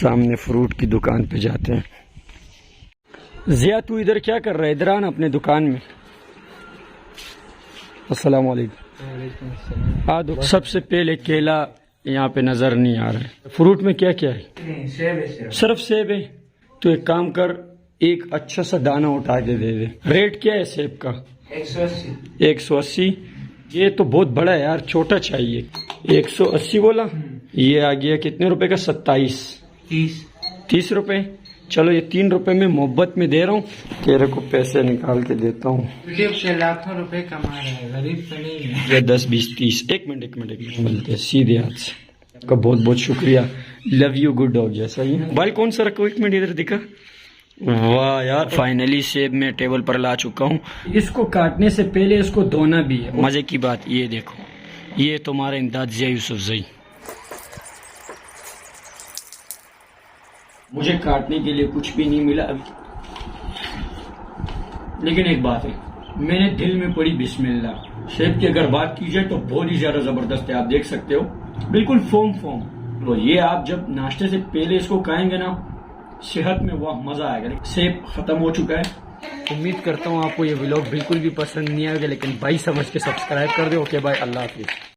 सामने फ्रूट की दुकान पे जाते हैं। जिया तू इधर क्या कर रहा है? इधर आना अपने दुकान में। अस्सलाम वालेकुम। सबसे पहले केला यहाँ पे नजर नहीं आ रहा है। फ्रूट में क्या क्या है? सेब है। सिर्फ सेब है। तो एक काम कर, एक अच्छा सा दाना उठा के दे दे। रेट क्या है सेब का? 180। 180। ये तो बहुत बड़ा है यार, छोटा चाहिए। 180 बोला। ये आ गया कितने रुपए का? 30 रुपए। चलो ये 3 रुपए में मोहब्बत में दे रहा हूँ, तेरे को पैसे निकाल के देता हूँ। यूट्यूब से लाखों रुपए कमा रहा है, गरीब तो नहीं है। ये 10 20 30। एक मिनट मिलते हैं सीधे हाथ से। आपका बहुत बहुत शुक्रिया। लव यू गुड डॉग जैसा ही। भाई कौन सा रखो? एक मिनट इधर दिखा। वाह यार, फाइनली सेब मैं टेबल पर ला चुका हूँ। इसको काटने से पहले इसको धोना भी है। मजे की बात ये देखो, ये तुम्हारा इमदाद जिया यूसुफजई। मुझे काटने के लिए कुछ भी नहीं मिला अभी, लेकिन एक बात है, मैंने दिल में पड़ी बिस्मिल्लाह। सेब की अगर बात की जाए तो बहुत ही ज्यादा जबरदस्त है। आप देख सकते हो बिल्कुल फोम। तो ये आप जब नाश्ते से पहले इसको खाएंगे ना, सेहत में वाह मजा आएगा। सेब खत्म हो चुका है। उम्मीद करता हूँ आपको ये व्लॉग बिल्कुल भी पसंद नहीं आएगा, लेकिन भाई समझ के सब्सक्राइब कर दो। ओके भाई, अल्लाह हाफिज।